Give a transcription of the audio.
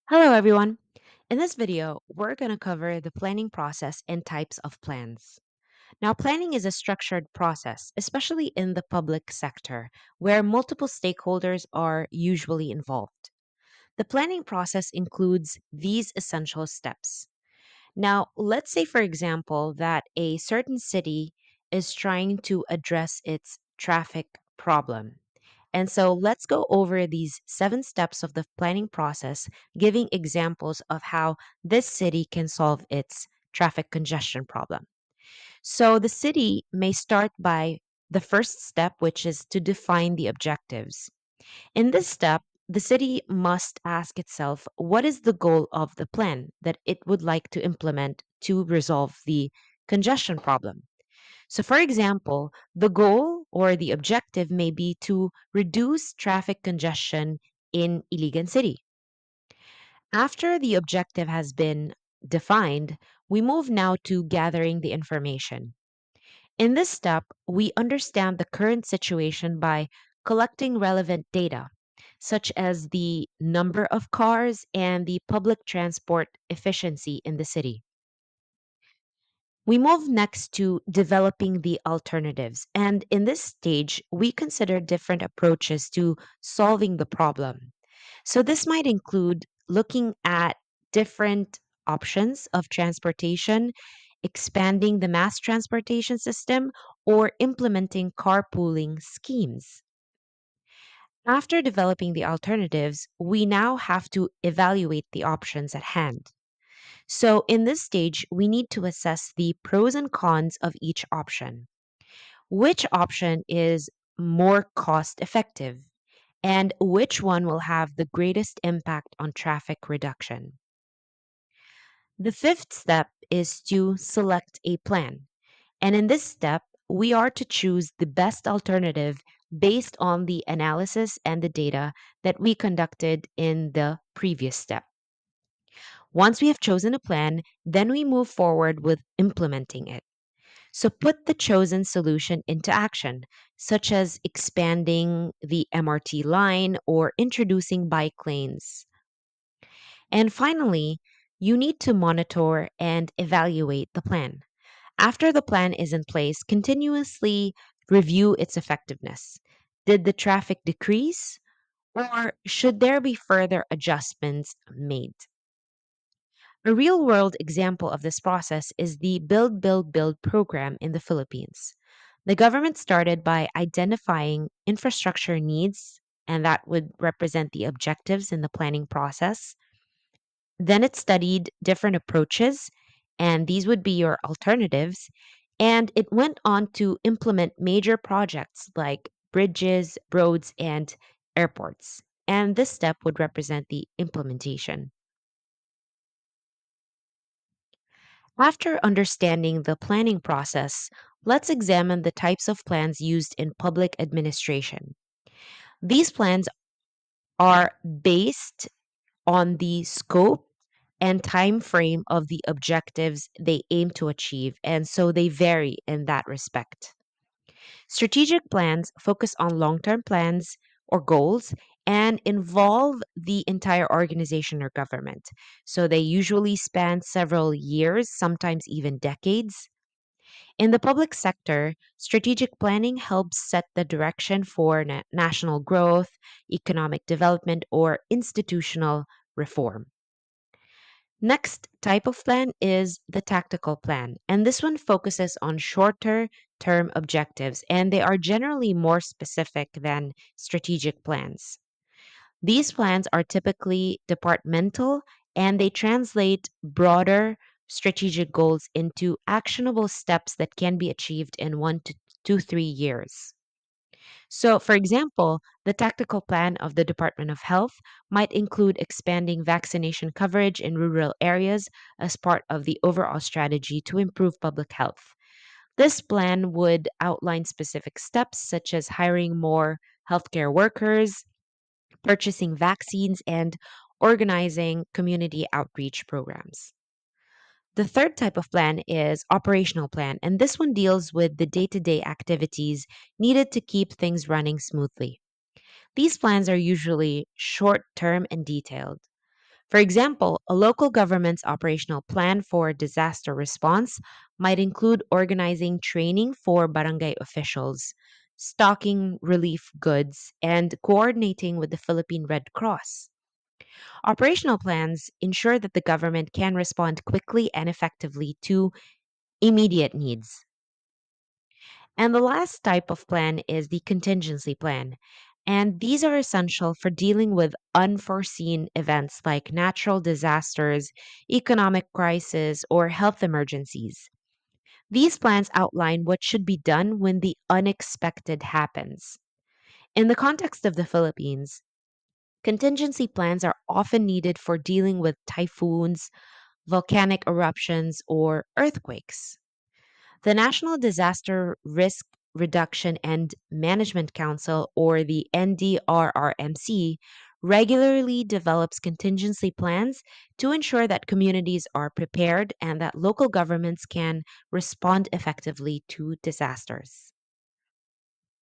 Hello, everyone. In this video, we're going to cover the planning process and types of plans. Now, planning is a structured process, especially in the public sector, where multiple stakeholders are usually involved. The planning process includes these essential steps. Now, let's say, for example, that a certain city is trying to address its traffic problem. And so let's go over these 7 steps of the planning process, giving examples of how this city can solve its traffic congestion problem. So the city may start by the first step, which is to define the objectives. In this step, the city must ask itself what is the goal of the plan that it would like to implement to resolve the congestion problem. So, for example, the goal or the objective may be to reduce traffic congestion in Iligan City. After the objective has been defined, we move now to gathering the information. In this step, we understand the current situation by collecting relevant data, such as the number of cars and the public transport efficiency in the city. We move next to developing the alternatives. And in this stage, we consider different approaches to solving the problem. So, this might include looking at different options of transportation, expanding the mass transportation system, or implementing carpooling schemes. After developing the alternatives, we now have to evaluate the options at hand. So, in this stage, we need to assess the pros and cons of each option. Which option is more cost effective? And which one will have the greatest impact on traffic reduction? The fifth step is to select a plan. And in this step, we are to choose the best alternative based on the analysis and the data that we conducted in the previous step. Once we have chosen a plan, then we move forward with implementing it. So put the chosen solution into action, such as expanding the MRT line or introducing bike lanes. And finally, you need to monitor and evaluate the plan. After the plan is in place, continuously review its effectiveness. Did the traffic decrease, or should there be further adjustments made? A real world example of this process is the Build program in the Philippines. The government started by identifying infrastructure needs, and that would represent the objectives in the planning process. Then it studied different approaches, and these would be your alternatives. And it went on to implement major projects like bridges, roads, and airports. And this step would represent the implementation. After understanding the planning process, let's examine the types of plans used in public administration. These plans are based on the scope and time frame of the objectives they aim to achieve, and so they vary in that respect. Strategic plans focus on long-term plans or goals and involve the entire organization or government. So they usually span several years, sometimes even decades. In the public sector, strategic planning helps set the direction for national growth, economic development, or institutional reform. Next type of plan is the tactical plan, and this one focuses on shorter term objectives, and they are generally more specific than strategic plans. These plans are typically departmental and they translate broader strategic goals into actionable steps that can be achieved in 1 to 3 years. So, for example, the tactical plan of the Department of Health might include expanding vaccination coverage in rural areas as part of the overall strategy to improve public health. This plan would outline specific steps such as hiring more healthcare workers, purchasing vaccines, and organizing community outreach programs. The third type of plan is operational plan, and this one deals with the day to day activities needed to keep things running smoothly. These plans are usually short term and detailed. For example, a local government's operational plan for disaster response might include organizing training for barangay officials, stocking relief goods, and coordinating with the Philippine Red Cross. Operational plans ensure that the government can respond quickly and effectively to immediate needs. And the last type of plan is the contingency plan. And these are essential for dealing with unforeseen events like natural disasters, economic crisis, or health emergencies. These plans outline what should be done when the unexpected happens. In the context of the Philippines, contingency plans are often needed for dealing with typhoons, volcanic eruptions, or earthquakes. The National Disaster Risk Reduction and Management Council, or the NDRRMC, regularly develops contingency plans to ensure that communities are prepared and that local governments can respond effectively to disasters.